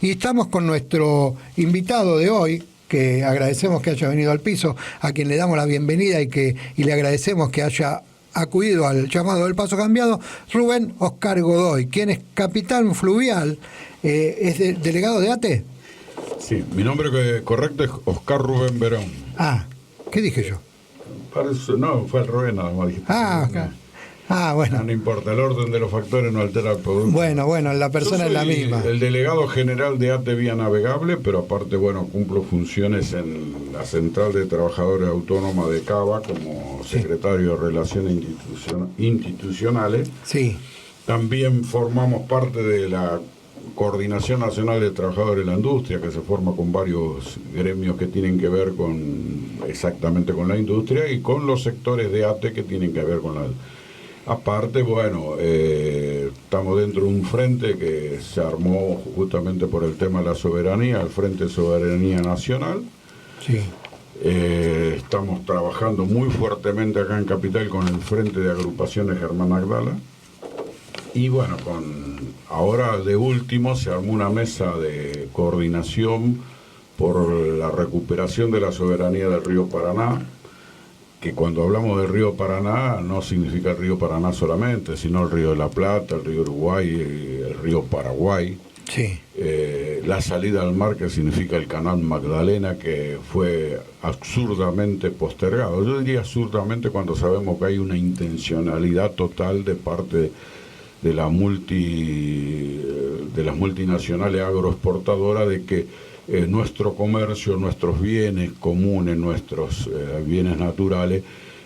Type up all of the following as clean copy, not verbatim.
Y estamos con nuestro invitado de hoy, que agradecemos que haya venido al piso, a quien le damos la bienvenida y le agradecemos que haya acudido al llamado del Paso Cambiado, Rubén Oscar Godoy, quien es capitán fluvial, es delegado de ATE. Sí, mi nombre correcto es Oscar Rubén Verón. Ah, ¿qué dije yo? No, fue el Rubén nada más. Oscar. Bueno. No importa, el orden de los factores no altera el producto. Bueno, la persona es la misma. El delegado general de ATE Vía Navegable, pero aparte, cumplo funciones en la Central de Trabajadores Autónoma de Cava como secretario de Relaciones Institucionales. Sí. También formamos parte de la Coordinación Nacional de Trabajadores de la Industria, que se forma con varios gremios que tienen que ver exactamente con la industria y con los sectores de ATE que tienen que ver con la... Aparte, estamos dentro de un frente que se armó justamente por el tema de la soberanía, el Frente de Soberanía Nacional. Sí. Estamos trabajando muy fuertemente acá en Capital con el Frente de Agrupaciones Germán Agdala. Y ahora de último se armó una mesa de coordinación por la recuperación de la soberanía del río Paraná, que cuando hablamos del río Paraná no significa el río Paraná solamente, sino el río de la Plata, el río Uruguay, el río Paraguay. Sí. La salida al mar, que significa el canal Magdalena, que fue absurdamente postergado. Yo diría absurdamente cuando sabemos que hay una intencionalidad total de parte de las multinacionales agroexportadoras de que nuestro comercio, nuestros bienes comunes, nuestros bienes naturales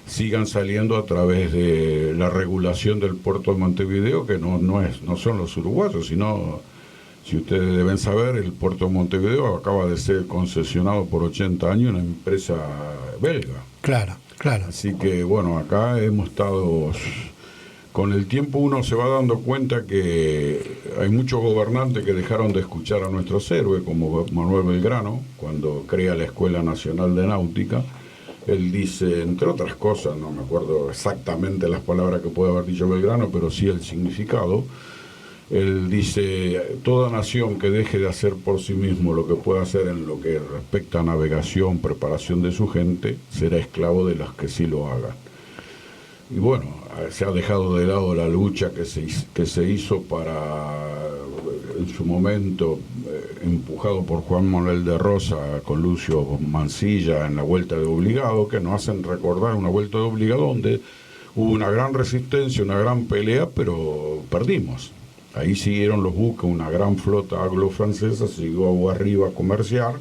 sigan saliendo a través de la regulación del puerto de Montevideo, que no son los uruguayos, sino, si ustedes deben saber, el puerto de Montevideo acaba de ser concesionado por 80 años una empresa belga. Claro. Así que acá hemos estado... Con el tiempo uno se va dando cuenta que hay muchos gobernantes que dejaron de escuchar a nuestros héroes, como Manuel Belgrano, cuando crea la Escuela Nacional de Náutica. Él dice, entre otras cosas, no me acuerdo exactamente las palabras que puede haber dicho Belgrano, pero sí el significado. Él dice, toda nación que deje de hacer por sí mismo lo que puede hacer en lo que respecta a navegación, preparación de su gente, será esclavo de las que sí lo hagan. Y se ha dejado de lado la lucha que se hizo para, en su momento, empujado por Juan Manuel de Rosa con Lucio Mansilla en la Vuelta de Obligado, que nos hacen recordar una Vuelta de Obligado donde hubo una gran resistencia, una gran pelea, pero perdimos. Ahí siguieron los buques, una gran flota anglo-francesa, siguió agua arriba a comerciar,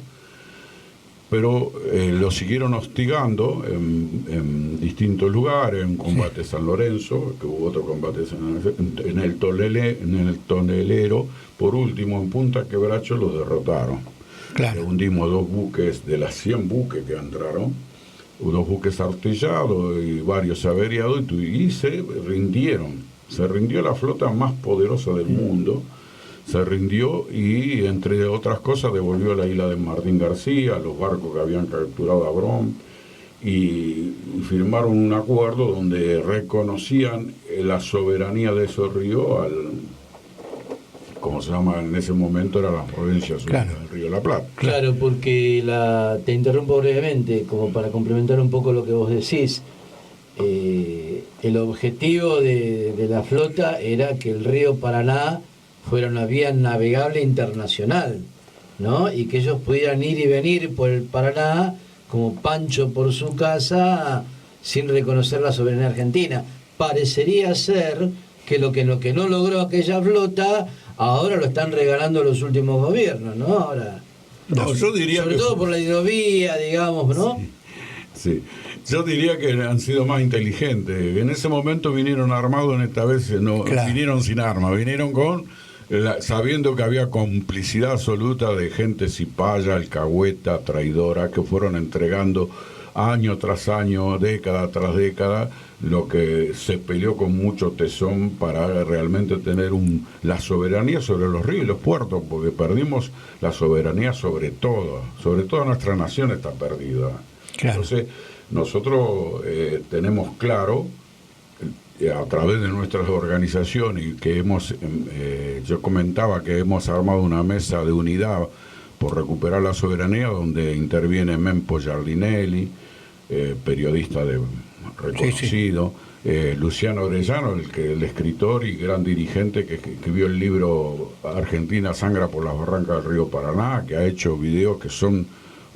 pero lo siguieron hostigando en distintos lugares, en combate San Lorenzo, que hubo otro combate en el Tonelero, por último en Punta Quebracho los derrotaron. Claro. Hundimos 2 buques, de las 100 buques que entraron, 2 buques artillados y varios averiados, y se rindieron. Se rindió la flota más poderosa del mundo. Se rindió y, entre otras cosas, devolvió la isla de Martín García, los barcos que habían capturado a Brom, y firmaron un acuerdo donde reconocían la soberanía de esos ríos como se llama en ese momento, era la provincia sur del río de la Plata. Claro, porque te interrumpo brevemente, como para complementar un poco lo que vos decís. El objetivo de la flota era que el río Paraná fuera una vía navegable internacional, ¿no? Y que ellos pudieran ir y venir por el Paraná como Pancho por su casa sin reconocer la soberanía argentina. Parecería ser que lo que no logró aquella flota ahora lo están regalando los últimos gobiernos, ¿no? Ahora, yo diría sobre todo por la hidrovía, digamos, ¿no? Sí. Yo diría que han sido más inteligentes. En ese momento vinieron armados, en esta vez no vinieron sin armas, vinieron sabiendo que había complicidad absoluta de gente cipaya, alcahueta, traidora, que fueron entregando año tras año, década tras década, lo que se peleó con mucho tesón para realmente tener la soberanía sobre los ríos y los puertos, porque perdimos la soberanía sobre toda nuestra nación está perdida. Claro. Entonces, nosotros tenemos claro a través de nuestras organizaciones, y que yo comentaba que hemos armado una mesa de unidad por recuperar la soberanía, donde interviene Mempo Giardinelli, periodista reconocido, Luciano Orellano, el escritor y gran dirigente que escribió el libro Argentina sangra por las barrancas del río Paraná, que ha hecho videos que son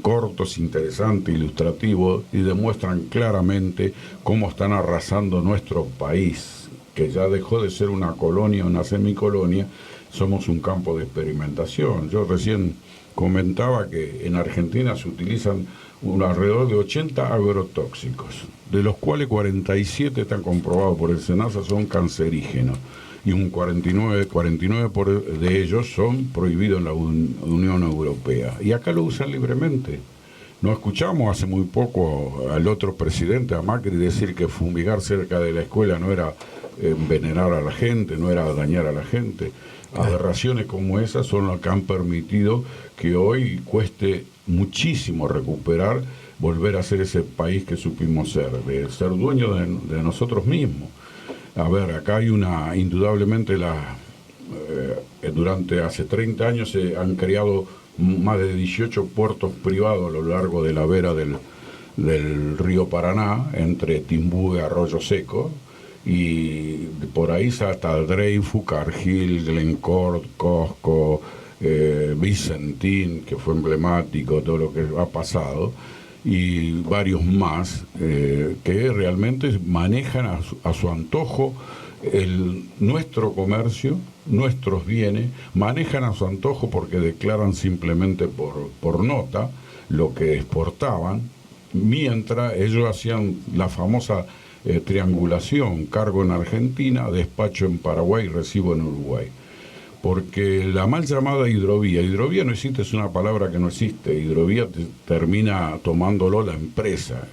cortos, interesantes, ilustrativos, y demuestran claramente cómo están arrasando nuestro país, que ya dejó de ser una colonia, una semicolonia. Somos un campo de experimentación. Yo recién comentaba que en Argentina se utilizan alrededor de 80 agrotóxicos, de los cuales 47 están comprobados por el SENASA son cancerígenos, y un 49 de ellos son prohibidos en la Unión Europea. Y acá lo usan libremente. No escuchamos hace muy poco al otro presidente, a Macri, decir que fumigar cerca de la escuela no era envenenar a la gente, no era dañar a la gente. Aberraciones como esas son las que han permitido que hoy cueste muchísimo recuperar, volver a ser ese país que supimos ser, de ser dueños de nosotros mismos. A ver, acá hay indudablemente durante hace 30 años se han creado más de 18 puertos privados a lo largo de la vera del río Paraná, entre Timbú y Arroyo Seco, y por ahí hasta Dreyfus, Cargill, Glencore, Costco, Vicentín, que fue emblemático, todo lo que ha pasado, y varios más que realmente manejan a su antojo nuestro comercio, nuestros bienes, manejan a su antojo porque declaran simplemente por nota lo que exportaban, mientras ellos hacían la famosa triangulación: cargo en Argentina, despacho en Paraguay, recibo en Uruguay. Porque la mal llamada hidrovía no existe, es una palabra que no existe. Hidrovía termina tomándolo la empresa,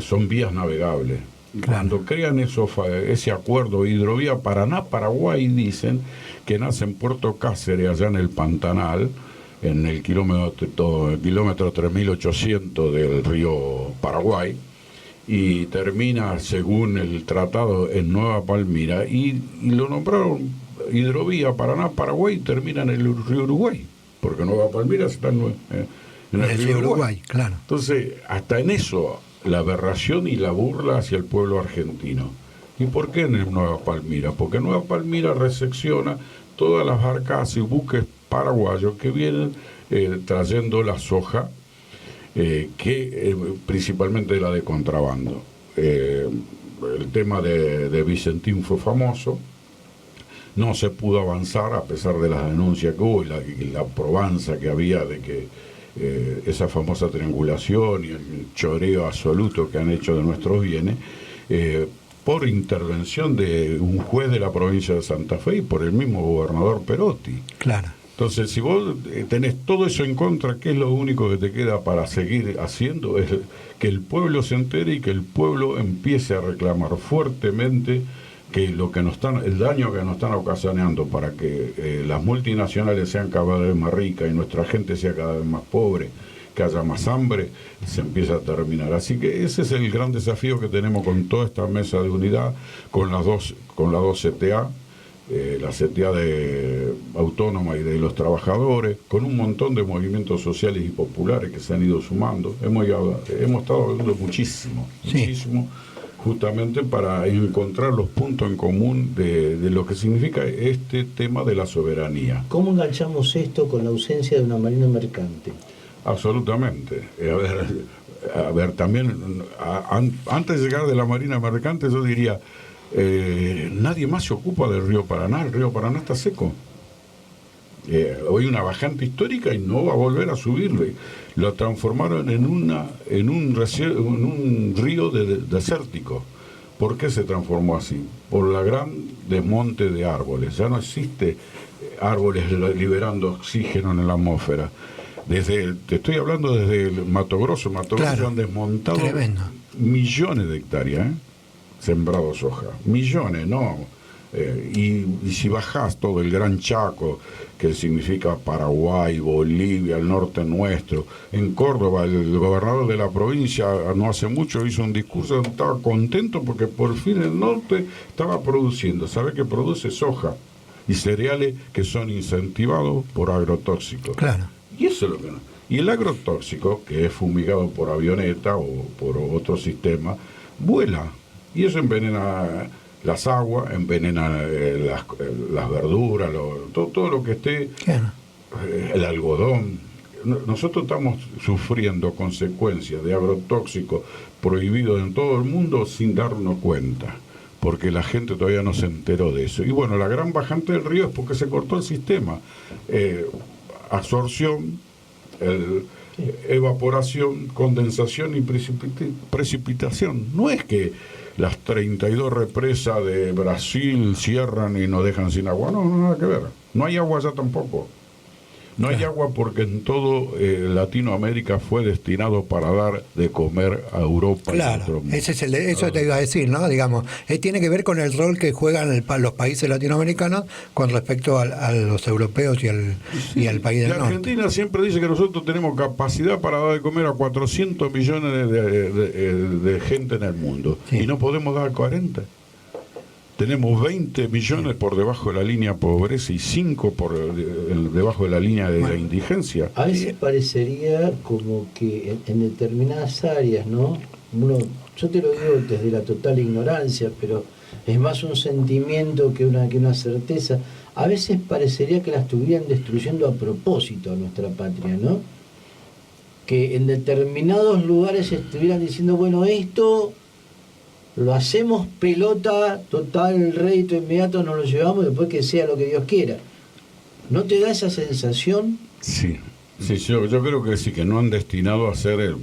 son vías navegables. Claro. Cuando crean ese acuerdo hidrovía Paraná-Paraguay, dicen que nace en Puerto Cáceres, allá en el Pantanal, en el kilómetro 3800 del río Paraguay, y termina, según el tratado, en Nueva Palmira, y lo nombraron hidrovía Paraná-Paraguay, y termina en el río Uruguay, porque Nueva Palmira está en el río Uruguay. Claro. Entonces, hasta en eso, la aberración y la burla hacia el pueblo argentino. ¿Y por qué en Nueva Palmira? Porque Nueva Palmira recepciona todas las barcas y buques paraguayos que vienen trayendo la soja, principalmente la de contrabando. El tema de Vicentín fue famoso. No se pudo avanzar a pesar de las denuncias que hubo y la probanza que había de que esa famosa triangulación y el choreo absoluto que han hecho de nuestros bienes, por intervención de un juez de la provincia de Santa Fe y por el mismo gobernador Perotti. Claro. Entonces, si vos tenés todo eso en contra, ¿qué es lo único que te queda para seguir haciendo? Es que el pueblo se entere y que el pueblo empiece a reclamar fuertemente que el daño que nos están ocasionando para que las multinacionales sean cada vez más ricas y nuestra gente sea cada vez más pobre, que haya más hambre, se empieza a terminar. Así que ese es el gran desafío que tenemos con toda esta mesa de unidad, con las dos CTA, la CTA autónoma y de los trabajadores, con un montón de movimientos sociales y populares que se han ido sumando. Hemos estado hablando muchísimo, justamente para encontrar los puntos en común de lo que significa este tema de la soberanía. ¿Cómo enganchamos esto con la ausencia de una marina mercante? Absolutamente. A ver, también, antes de llegar de la marina mercante, yo diría, nadie más se ocupa del río Paraná. El río Paraná está seco. Hoy una bajante histórica y no va a volver a subirlo. Lo transformaron en un río desértico. ¿Por qué se transformó así? Por la gran desmonte de árboles. Ya no existe árboles liberando oxígeno en la atmósfera. Te estoy hablando desde el Mato Grosso. Claro, han desmontado millones de hectáreas, sembrado soja. Millones, no Y si bajás todo el Gran Chaco, que significa Paraguay, Bolivia, el norte nuestro, en Córdoba, el gobernador de la provincia no hace mucho hizo un discurso donde estaba contento porque por fin el norte estaba produciendo. ¿Sabe que produce? Soja y cereales que son incentivados por agrotóxicos. Claro. Y eso es lo que no. Y el agrotóxico, que es fumigado por avioneta o por otro sistema, vuela. Y eso envenena las aguas, envenena las verduras, todo lo que esté, Claro. el algodón. Nosotros estamos sufriendo consecuencias de agrotóxicos prohibidos en todo el mundo sin darnos cuenta, porque la gente todavía no se enteró de eso. Y bueno, la gran bajante del río es porque se cortó el sistema. Absorción, evaporación, condensación y precipitación. No es que las 32 represas de Brasil cierran y nos dejan sin agua, no, nada que ver. No hay agua allá tampoco. No hay agua porque en todo Latinoamérica fue destinado para dar de comer a Europa. Claro, eso te iba a decir, ¿no? Digamos, tiene que ver con el rol que juegan los países latinoamericanos con respecto a los europeos y al país del norte. La Argentina siempre dice que nosotros tenemos capacidad para dar de comer a 400 millones de gente en el mundo, sí, y no podemos dar 40. Tenemos 20 millones por debajo de la línea de pobreza y 5 debajo de la línea de la indigencia. A veces parecería como que en determinadas áreas, ¿no? Yo te lo digo desde la total ignorancia, pero es más un sentimiento que una certeza. A veces parecería que la estuvieran destruyendo a propósito a nuestra patria, ¿no? Que en determinados lugares estuvieran diciendo, bueno, esto lo hacemos pelota, total, el rédito inmediato nos lo llevamos, después que sea lo que Dios quiera. ¿No te da esa sensación? Sí, yo creo que sí, que no han destinado a ser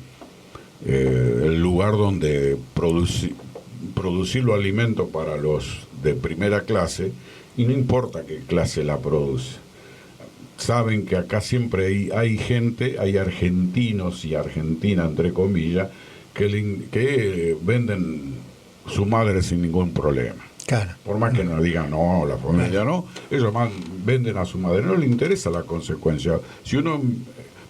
el lugar donde producir los alimentos para los de primera clase, y no importa qué clase la produce. Saben que acá siempre hay gente, hay argentinos y argentinas, entre comillas, que venden su madre sin ningún problema. Claro. Por más que nos digan, no, la familia no, ellos más venden a su madre, no les interesa la consecuencia. Si uno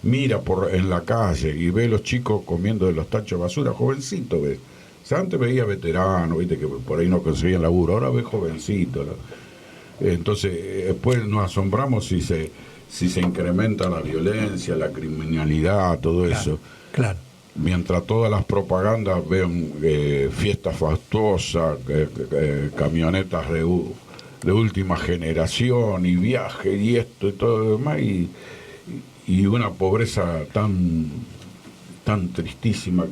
mira en la calle y ve a los chicos comiendo de los tachos de basura, jovencito, ¿ves? O sea, antes veía veteranos, viste, que por ahí no conseguían laburo, ahora ve jovencito, ¿no? Entonces, después nos asombramos si se incrementa la violencia, la criminalidad, todo eso. Claro. Mientras todas las propagandas ven fiestas fastuosas, camionetas de última generación y viajes y esto y todo lo demás, y una pobreza tan tristísima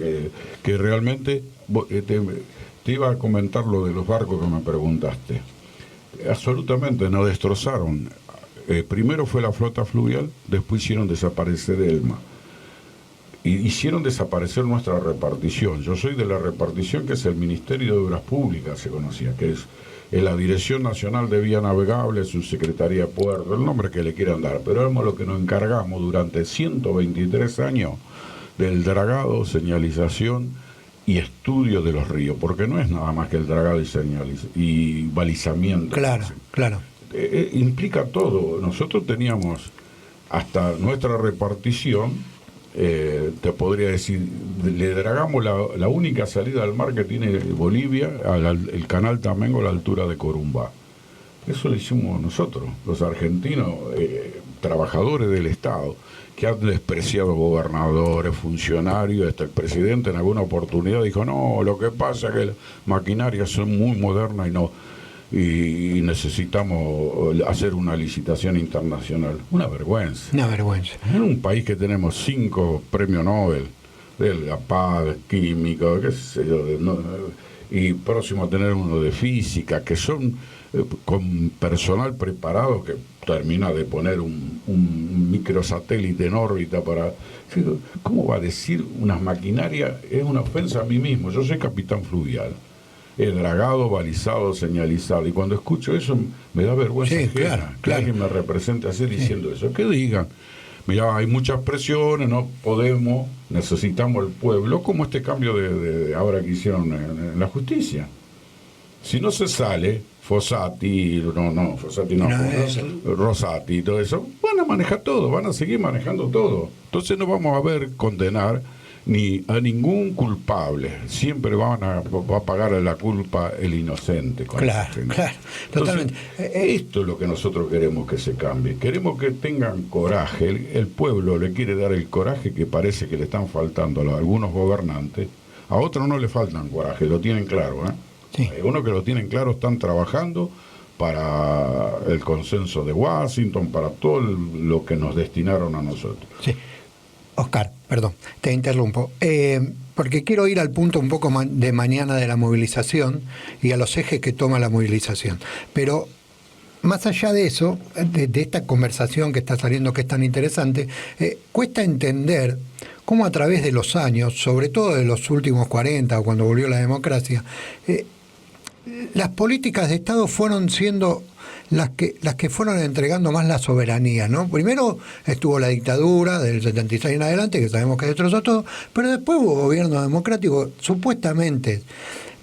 que realmente te iba a comentar lo de los barcos que me preguntaste. Absolutamente nos destrozaron. Primero fue la flota fluvial, después hicieron desaparecer Elma. Y hicieron desaparecer nuestra repartición. Yo soy de la repartición que es el Ministerio de Obras Públicas, se conocía, que es la Dirección Nacional de Vía Navegable, su Secretaría de Puerto, el nombre que le quieran dar, pero éramos lo que nos encargamos durante 123 años del dragado, señalización y estudio de los ríos, porque no es nada más que el dragado y balizamiento. Claro. Implica todo. Nosotros teníamos hasta nuestra repartición, te podría decir, le dragamos la única salida al mar que tiene Bolivia, el canal Tamengo a la altura de Corumbá. Eso lo hicimos nosotros, los argentinos, trabajadores del Estado, que han despreciado gobernadores, funcionarios, hasta el presidente en alguna oportunidad dijo, no, lo que pasa es que las maquinarias son muy modernas y necesitamos hacer una licitación internacional. Una vergüenza. En un país que tenemos 5 premios Nobel, de la paz, químico, qué sé yo, y próximo a tener uno de física, que son con personal preparado que termina de poner un microsatélite en órbita para... ¿Cómo va a decir unas maquinarias? Es una ofensa a mí mismo. Yo soy capitán fluvial. He dragado, balizado, señalizado. Y cuando escucho eso me da vergüenza que alguien me represente así diciendo eso. Que digan, mira, hay muchas presiones, no podemos, necesitamos el pueblo, como este cambio de ahora que hicieron en la justicia. Si no se sale, Fossati no, Rosati y todo eso, van a manejar todo, van a seguir manejando todo. Entonces no vamos a ver condenar ni a ningún culpable. Siempre va a pagar la culpa el inocente. Claro, totalmente. Esto es lo que nosotros queremos que se cambie. Queremos que tengan coraje. El pueblo le quiere dar el coraje que parece que le están faltando a algunos gobernantes. A otros no le faltan coraje, lo tienen claro, ¿eh? Sí. Hay unos que lo tienen claro, están trabajando para el consenso de Washington, para todo lo que nos destinaron a nosotros. Sí. Oscar, perdón, te interrumpo, porque quiero ir al punto un poco de mañana de la movilización y a los ejes que toma la movilización. Pero más allá de eso, de esta conversación que está saliendo, que es tan interesante, cuesta entender cómo a través de los años, sobre todo de los últimos 40 o cuando volvió la democracia, las políticas de Estado fueron siendo las que fueron entregando más la soberanía, ¿no? Primero estuvo la dictadura del 76 en adelante, que sabemos que destrozó todo, pero después hubo gobiernos democráticos supuestamente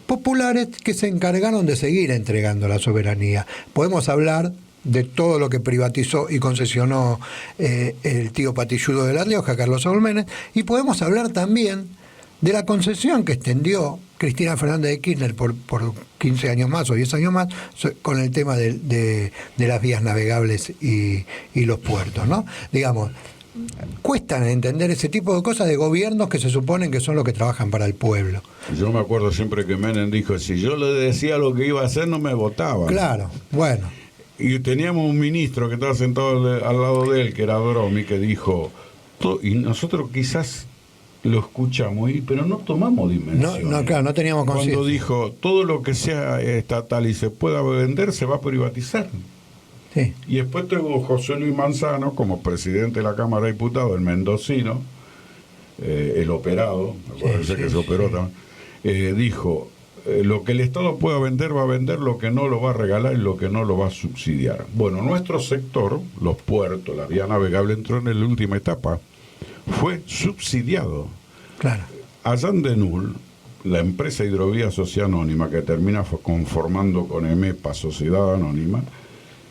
populares que se encargaron de seguir entregando la soberanía. Podemos hablar de todo lo que privatizó y concesionó el tío patilludo de La Rioja, Carlos Saúl Menem, y podemos hablar también de la concesión que extendió Cristina Fernández de Kirchner por 15 años más o 10 años más con el tema de las vías navegables y los puertos, ¿no? Digamos, cuestan entender ese tipo de cosas de gobiernos que se suponen que son los que trabajan para el pueblo. Yo me acuerdo siempre que Menem dijo, si yo le decía lo que iba a hacer no me votaban. Claro, bueno. Y teníamos un ministro que estaba sentado al lado de él, que era Dromi, que dijo, y nosotros quizás lo escuchamos, pero no tomamos dimensión. No, claro, no teníamos conciencia. Cuando dijo, todo lo que sea estatal y se pueda vender, se va a privatizar. Sí. Y después tengo José Luis Manzano, como presidente de la Cámara de Diputados, el mendocino, el operado, acuérdense que se operó también, dijo, lo que el Estado pueda vender, va a vender, lo que no lo va a regalar y lo que no lo va a subsidiar. Bueno, nuestro sector, los puertos, la vía navegable, entró en la última etapa. Fue subsidiado. Claro. Allandenul, la empresa Hidrovía Sociedad Anónima, que termina conformando con EMEPA, Sociedad Anónima,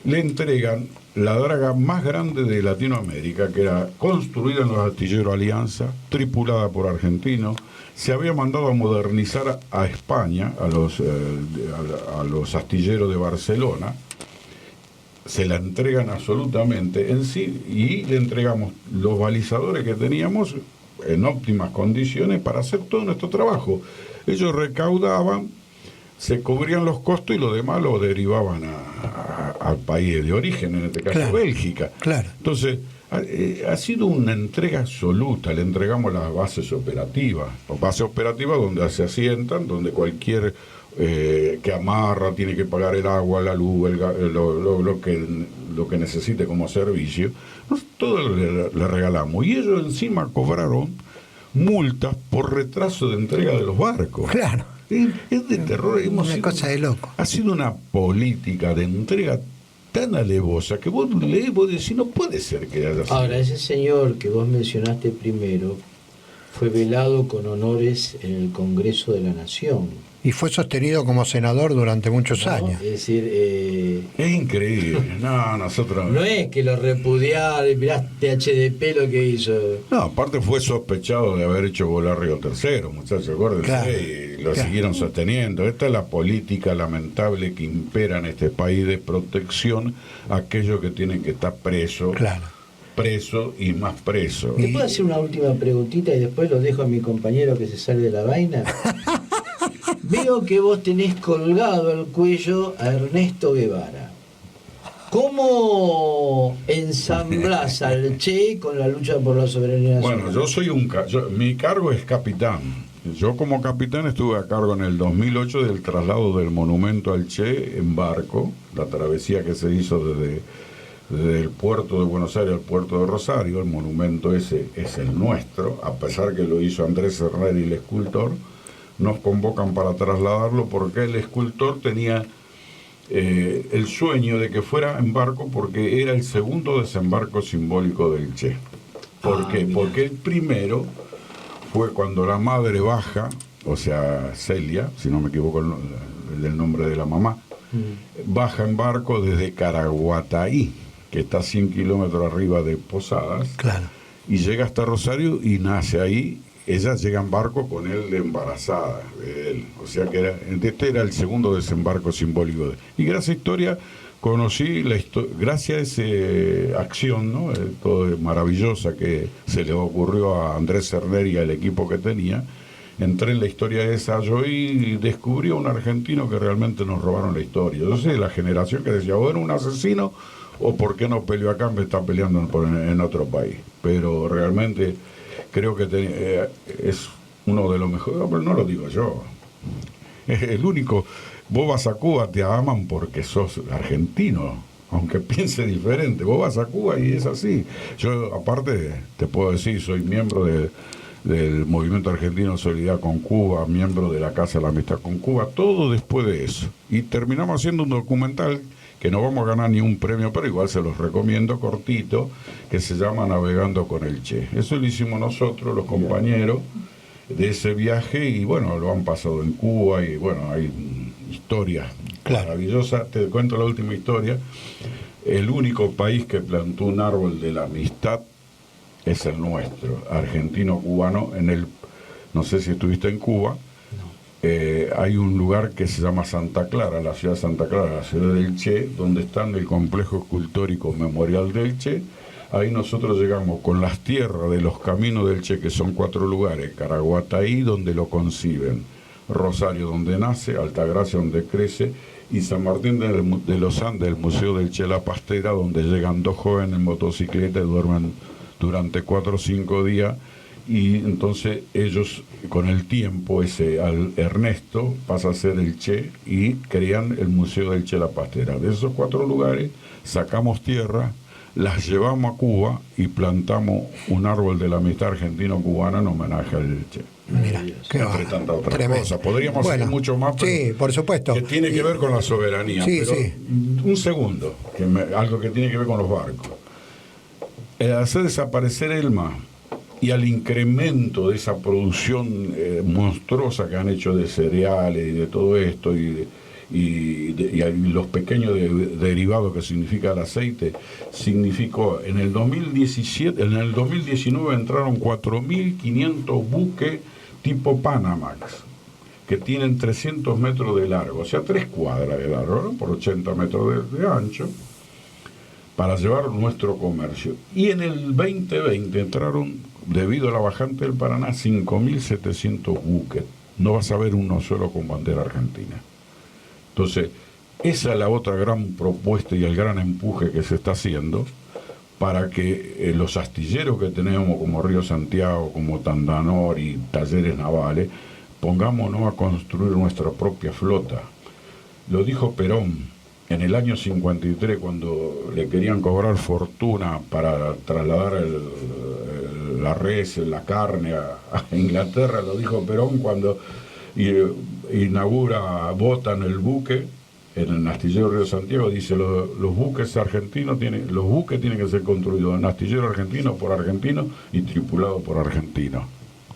le entregan la draga más grande de Latinoamérica, que era construida en los astilleros Alianza, tripulada por argentinos. Se había mandado a modernizar a España, a los astilleros de Barcelona. Se la entregan absolutamente en sí y le entregamos los balizadores que teníamos en óptimas condiciones para hacer todo nuestro trabajo. Ellos recaudaban, se cubrían los costos y lo demás lo derivaban al país de origen, en este caso, claro, Bélgica. Claro. Entonces, ha sido una entrega absoluta. Le entregamos las bases operativas donde se asientan, donde cualquier que amarra tiene que pagar el agua, la luz, lo que necesite como servicio. Todo le regalamos. Y ellos encima cobraron multas por retraso de entrega de los barcos. Claro. Es de terror. Una cosa de loco. Ha sido una política de entrega tan alevosa que vos lees, vos decís, no puede ser que haya sido. Ahora, ese señor que vos mencionaste primero fue velado con honores en el Congreso de la Nación. Y fue sostenido como senador durante muchos años. Es decir, es increíble. No, nosotros... No es que lo repudiaron, miraste HDP lo que hizo. No, aparte fue sospechado de haber hecho volar Río Tercero, muchachos, acuérdense, claro, y lo siguieron sosteniendo. Esta es la política lamentable que impera en este país de protección a aquellos que tienen que estar presos. Claro. Preso y más preso. ¿Te puedo hacer una última preguntita y después lo dejo a mi compañero que se sale de la vaina? Veo que vos tenés colgado al cuello a Ernesto Guevara. ¿Cómo ensamblás al Che con la lucha por la soberanía nacional? Bueno, yo soy mi cargo es capitán. Yo como capitán estuve a cargo en el 2008 del traslado del monumento al Che en barco, la travesía que se hizo desde el puerto de Buenos Aires al puerto de Rosario. El monumento ese es el nuestro, a pesar que lo hizo Andrés Herrera y el escultor. Nos convocan para trasladarlo porque el escultor tenía el sueño de que fuera en barco porque era el segundo desembarco simbólico del Che. ¿Por qué? Porque el primero fue cuando la madre baja o sea, Celia, si no me equivoco el nombre de la mamá, baja en barco desde Caraguataí, que está a 100 kilómetros arriba de Posadas, Claro. y llega hasta Rosario y nace ahí. Ella llega en barco con él de embarazada de él, o sea que este era el segundo desembarco simbólico. Y gracias a esa historia conocí gracias a esa acción, ¿no? Todo maravillosa que se le ocurrió a Andrés Cerner y al equipo que tenía. Entré en la historia de Sayo y descubrí a un argentino que realmente nos robaron la historia. Yo soy de la generación que decía, o era un asesino, o por qué no peleó acá, me está peleando en otro país. Pero realmente creo que es uno de los mejores, pero no lo digo yo, es el único. Vos vas a Cuba, te aman porque sos argentino, aunque piense diferente. Vos vas a Cuba y es así. Yo, aparte, te puedo decir, soy miembro del Movimiento Argentino Solidaridad con Cuba, miembro de la Casa de la Amistad con Cuba, todo después de eso. Y terminamos haciendo un documental que no vamos a ganar ni un premio, pero igual se los recomiendo, cortito, que se llama Navegando con el Che. Eso lo hicimos nosotros, los compañeros de ese viaje, y bueno, lo han pasado en Cuba, y bueno, hay historias maravillosas. Te cuento la última historia. El único país que plantó un árbol de la amistad es el nuestro, argentino-cubano, no sé si estuviste en Cuba. Hay un lugar que se llama Santa Clara, la ciudad de Santa Clara, la ciudad del Che, donde está el complejo escultórico memorial del Che. Ahí nosotros llegamos con las tierras de los caminos del Che, que son 4 lugares: Caraguataí, donde lo conciben; Rosario, donde nace; Altagracia, donde crece; y San Martín de los Andes, el Museo del Che La Pastera, donde llegan 2 jóvenes en motocicleta y duermen durante 4 o 5 días. Y entonces ellos, con el tiempo, Ernesto pasa a ser el Che y crean el Museo del Che La Pastera. De esos 4 lugares sacamos tierra, las llevamos a Cuba y plantamos un árbol de la amistad argentino-cubana en homenaje al Che. Mira, entre tantas otras tremendo. cosas. Podríamos hacer mucho más, pero sí, por supuesto. Que tiene que ver con la soberanía. Sí, pero sí. Un segundo, algo que tiene que ver con los barcos. Hacer desaparecer Elma y al incremento de esa producción monstruosa que han hecho de cereales y de todo esto, y los pequeños derivados que significa el aceite, significó en el 2019 entraron 4.500 buques tipo Panamax, que tienen 300 metros de largo, o sea, 3 cuadras de largo, ¿no? Por 80 metros de ancho, para llevar nuestro comercio. Y en el 2020 entraron, debido a la bajante del Paraná, 5.700 buques. No vas a ver uno solo con bandera argentina. Entonces, esa es la otra gran propuesta y el gran empuje que se está haciendo para que los astilleros que tenemos, como Río Santiago, como Tandanor y Talleres Navales, pongámonos a construir nuestra propia flota. Lo dijo Perón en el año 53, cuando le querían cobrar fortuna para trasladar la res, la carne a Inglaterra. Lo dijo Perón cuando botan el buque en el astillero Río Santiago. Dice, los buques argentinos los buques tienen que ser construidos en astillero argentino por argentinos y tripulados por argentinos.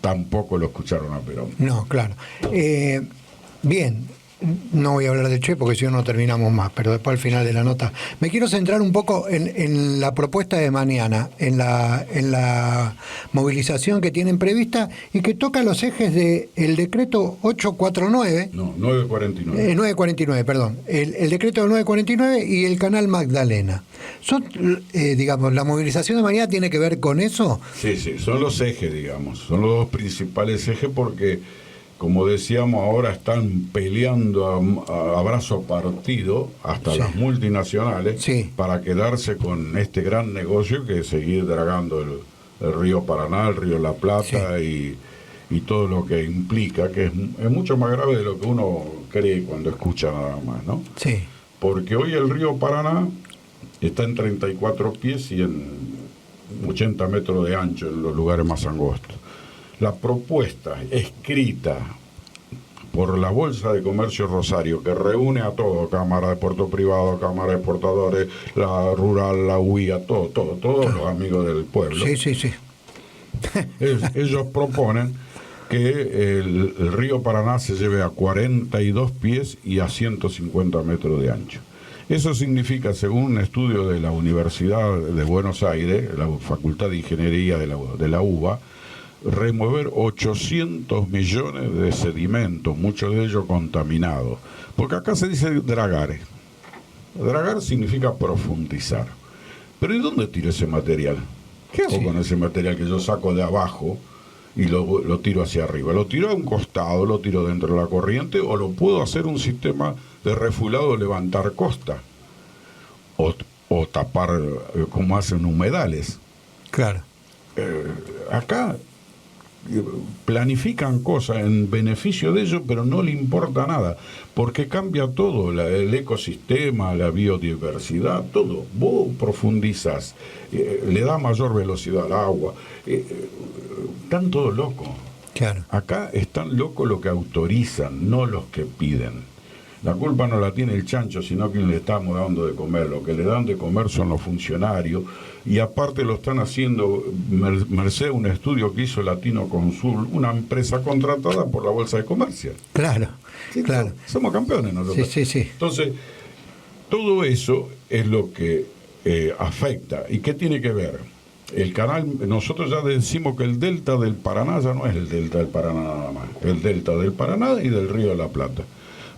Tampoco lo escucharon a Perón. No, claro. Bien, no voy a hablar de Che porque si no no terminamos más, pero después al final de la nota me quiero centrar un poco en la propuesta de mañana, en la movilización que tienen prevista y que toca los ejes del decreto 849. No, 949. 949, perdón. El decreto del 949 y el canal Magdalena. Digamos, la movilización de mañana tiene que ver con eso. Sí, son los ejes, digamos. Son los 2 principales ejes porque, como decíamos, ahora están peleando a brazo partido hasta las multinacionales para quedarse con este gran negocio que es seguir dragando el río Paraná, el río La Plata y todo lo que implica, que es mucho más grave de lo que uno cree cuando escucha nada más, ¿no? Sí. Porque hoy el río Paraná está en 34 pies y en 80 metros de ancho en los lugares más angostos. La propuesta escrita por la Bolsa de Comercio Rosario, que reúne a todo, Cámara de Puerto Privado, Cámara de Exportadores, la Rural, la UIA, todos los amigos del pueblo. Sí. Ellos proponen que el río Paraná se lleve a 42 pies y a 150 metros de ancho. Eso significa, según un estudio de la Universidad de Buenos Aires, la Facultad de Ingeniería de la UBA, remover 800 millones de sedimentos, muchos de ellos contaminados. Porque acá se dice dragar. Dragar significa profundizar. Pero ¿y dónde tiro ese material? ¿Qué hago con ese material que yo saco de abajo y lo tiro hacia arriba? ¿Lo tiro a un costado, lo tiro dentro de la corriente, o lo puedo hacer un sistema de refulado, levantar costa o tapar como hacen humedales? Claro. Acá planifican cosas en beneficio de ellos, pero no le importa nada, porque cambia todo, el ecosistema, la biodiversidad, todo. Vos profundizas, le da mayor velocidad al agua, están todos locos. Claro. Acá están locos los que autorizan, no los que piden. La culpa no la tiene el chancho, sino quien le estamos dando de comer. Lo que le dan de comer son los funcionarios, y aparte lo están haciendo merced a un estudio que hizo Latino Consul, una empresa contratada por la Bolsa de Comercio. Claro, Sí, claro. Somos campeones nosotros. Sí, sí, sí. Entonces, todo eso es lo que afecta. ¿Y qué tiene que ver? El canal, nosotros ya decimos que el delta del Paraná ya no es el delta del Paraná nada más, el delta del Paraná y del Río de la Plata,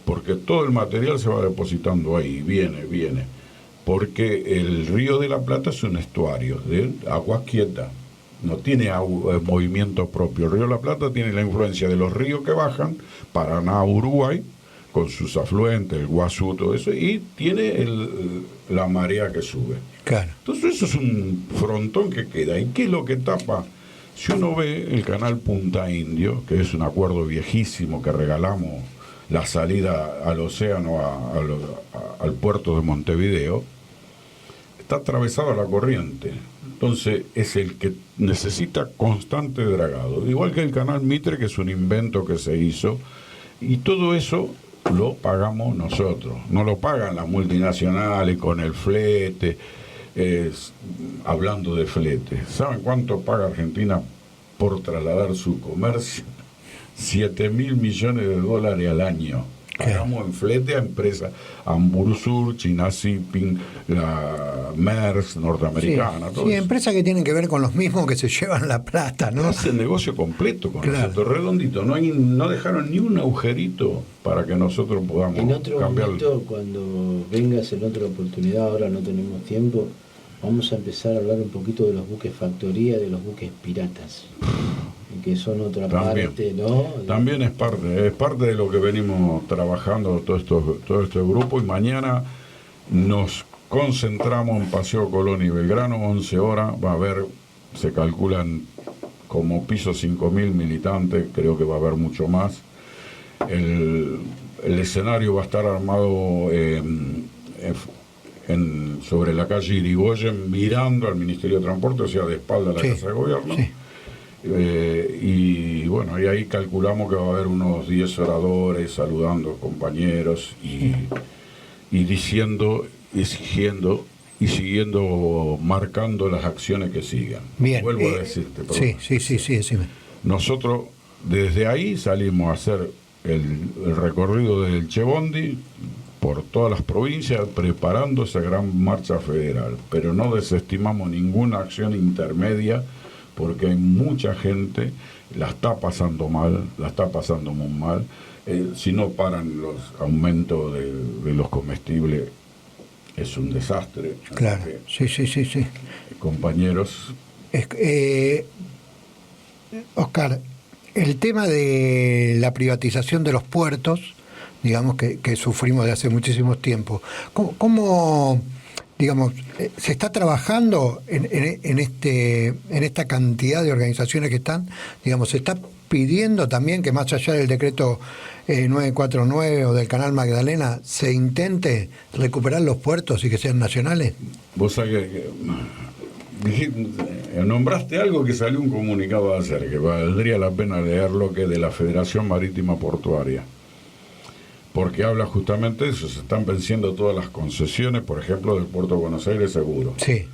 porque todo el material se va depositando ahí, viene, porque el Río de la Plata es un estuario de agua quieta, no tiene movimiento propio. El Río de la Plata tiene la influencia de los ríos que bajan, Paraná, Uruguay, con sus afluentes, el Guazú, todo eso, y tiene la marea que sube. Claro. Entonces eso es un frontón que queda. ¿Y qué es lo que tapa? Si uno ve el canal Punta Indio, que es un acuerdo viejísimo que regalamos la salida al océano, al puerto de Montevideo, está atravesado la corriente. Entonces es el que necesita constante dragado. Igual que el canal Mitre, que es un invento que se hizo, y todo eso lo pagamos nosotros. No lo pagan las multinacionales con el flete. Hablando de flete, ¿saben cuánto paga Argentina por trasladar su comercio? 7.000 millones de dólares al año. Pagamos en flete a empresas, Ambursur, China Shipping, la Maersk norteamericana. Sí, empresas que tienen que ver con los mismos que se llevan la plata, ¿no? Hace el negocio completo con nosotros, redondito. No dejaron ni un agujerito para que nosotros podamos en otro cambiar. momento, cuando vengas en otra oportunidad, ahora no tenemos tiempo, vamos a empezar a hablar un poquito de los buques factoría, de los buques piratas, que son otra parte, ¿no? También es parte de lo que venimos trabajando todo este grupo, y mañana nos concentramos en Paseo Colón y Belgrano, 11 horas, va a haber, se calculan como piso 5.000 militantes, creo que va a haber mucho más. El escenario va a estar armado sobre la calle Irigoyen, mirando al Ministerio de Transporte, o sea, de espalda a la Casa de Gobierno. Sí. Y bueno, y ahí calculamos que va a haber unos 10 oradores saludando compañeros y diciendo, exigiendo y siguiendo, marcando las acciones que sigan. Bien. Vuelvo a decirte. Sí, decime. Nosotros desde ahí salimos a hacer el recorrido del Chebondi por todas las provincias, preparando esa gran marcha federal, pero no desestimamos ninguna acción intermedia, porque hay mucha gente, la está pasando muy mal. Si no paran los aumentos de los comestibles, es un desastre. Claro, sí. Compañeros. Oscar, el tema de la privatización de los puertos, digamos que sufrimos de hace muchísimo tiempo, ¿cómo digamos, se está trabajando en esta cantidad de organizaciones que están, digamos, se está pidiendo también que más allá del decreto 949 o del Canal Magdalena se intente recuperar los puertos y que sean nacionales? Vos sabés que nombraste algo que salió un comunicado de ayer, que valdría la pena leerlo, que es de la Federación Marítima Portuaria, porque habla justamente de eso. Se están venciendo todas las concesiones, por ejemplo, del Puerto de Buenos Aires Seguro. Sí.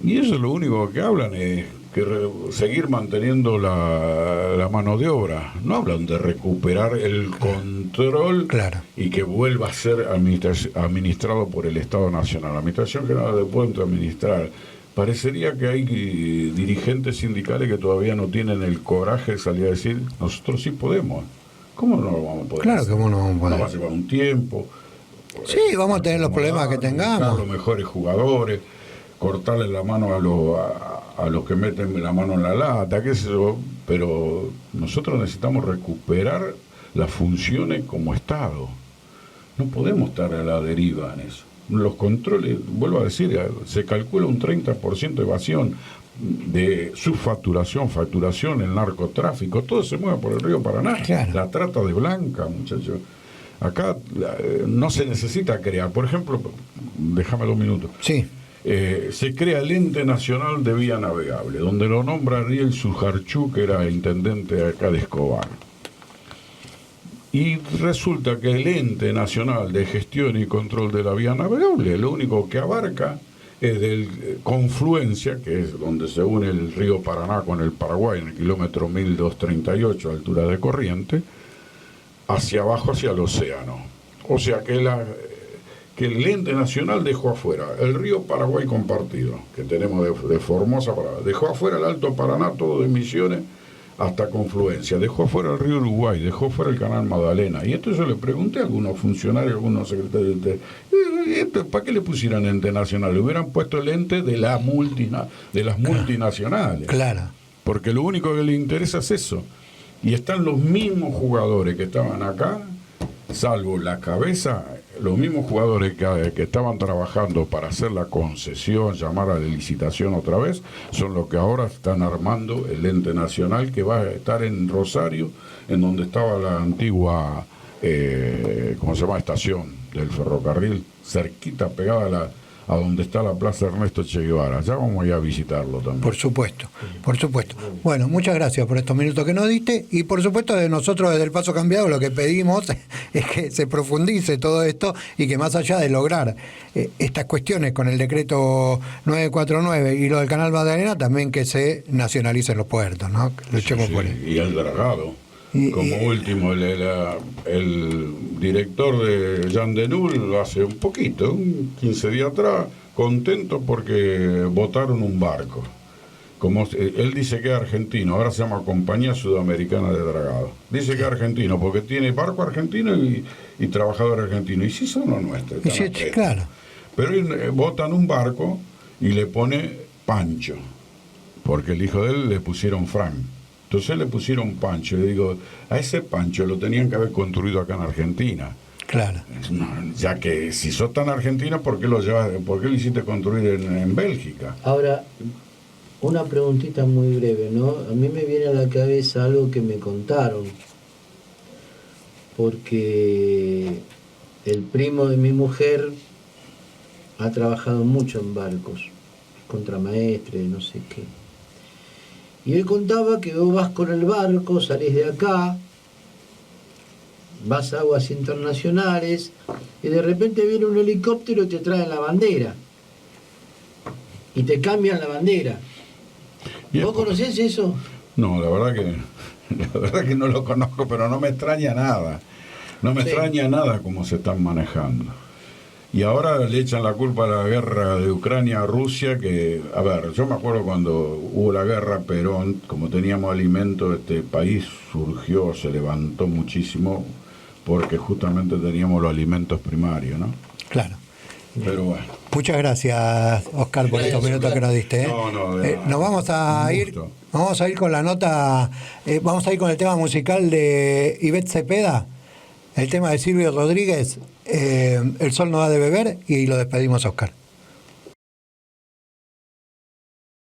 Y eso es lo único que hablan, es seguir manteniendo la mano de obra. No hablan de recuperar el control y que vuelva a ser administrado por el Estado Nacional. La Administración General de Puerto administrar. Parecería que hay dirigentes sindicales que todavía no tienen el coraje de salir a decir, nosotros sí podemos. ¿Cómo no lo vamos a poder? Claro, hacer? ¿cómo no vamos a poder? Nos va a llevar un tiempo. Sí, vamos a tener los problemas que tengamos. Los mejores jugadores, cortarle la mano a los que meten la mano en la lata, qué sé yo. Pero nosotros necesitamos recuperar las funciones como Estado. No podemos estar a la deriva en eso. Los controles, vuelvo a decir, se calcula un 30% de evasión de subfacturación, facturación, el narcotráfico, todo se mueve por el río Paraná. Claro. La trata de blanca, muchachos. Acá no se necesita crear. Por ejemplo, déjame 2 minutos. Sí. Se crea el Ente Nacional de Vía Navegable, donde lo nombra Ariel Sujarchú, que era intendente acá de Escobar. Y resulta que el Ente Nacional de Gestión y Control de la Vía Navegable, lo único que abarca es del Confluencia, que es donde se une el río Paraná con el Paraguay, en el kilómetro 1238, altura de corriente, hacia abajo, hacia el océano. O sea que el Ente Nacional dejó afuera el río Paraguay compartido, que tenemos de Formosa para... Dejó afuera el Alto Paraná, todo de Misiones, hasta Confluencia, dejó fuera el río Uruguay, dejó fuera el canal Magdalena. Y esto yo le pregunté a algunos funcionarios, a algunos secretarios ¿para qué le pusieran ente nacional? Le hubieran puesto el ente de las multinacionales. Claro. Porque lo único que le interesa es eso. Y están los mismos jugadores que estaban acá, salvo la cabeza, los mismos jugadores que estaban trabajando para hacer la concesión, llamar a la licitación otra vez, son los que ahora están armando el ente nacional que va a estar en Rosario, en donde estaba la antigua, ¿cómo se llama?, estación del ferrocarril, cerquita, pegada a donde está la Plaza Ernesto Che Guevara. Ya vamos a ir a visitarlo también. Por supuesto, por supuesto. Bueno, muchas gracias por estos minutos que nos diste y por supuesto de nosotros desde el Paso Cambiado lo que pedimos es que se profundice todo esto y que más allá de lograr estas cuestiones con el decreto 949 y lo del Canal Magdalena, también que se nacionalicen los puertos, ¿no? Que luchemos por eso. Y el dragado. Como último, el director de Jean Denul hace un poquito, 15 días atrás, contento porque votaron un barco. Como él dice que es argentino, ahora se llama Compañía Sudamericana de Dragado. Dice que es argentino porque tiene barco argentino y trabajador argentino. Y sí son los nuestros. Sí, claro. Pero votan un barco y le pone Pancho, porque el hijo de él le pusieron Frank. Entonces le pusieron Pancho. Le digo, a ese Pancho lo tenían que haber construido acá en Argentina. Claro. Ya que si sos tan argentino, ¿por qué lo hiciste construir en Bélgica? Ahora, una preguntita muy breve, ¿no? A mí me viene a la cabeza algo que me contaron. Porque el primo de mi mujer ha trabajado mucho en barcos, contramaestre, no sé qué. Y él contaba que vos vas con el barco, salís de acá, vas a aguas internacionales y de repente viene un helicóptero y te traen la bandera. Y te cambian la bandera. ¿Vos conocés eso? No, la verdad que no lo conozco, pero no me extraña nada. No me extraña nada cómo se están manejando. Y ahora le echan la culpa a la guerra de Ucrania a Rusia, que, a ver, yo me acuerdo cuando hubo la guerra Perón, como teníamos alimentos, este país surgió, se levantó muchísimo, porque justamente teníamos los alimentos primarios, ¿no? Claro. Pero bueno. Muchas gracias, Oscar, por estos minutos que nos diste. Nos vamos a ir con la nota, vamos a ir con el tema musical de Ivette Cepeda, el tema de Silvio Rodríguez, El sol no da de beber, y lo despedimos a Oscar.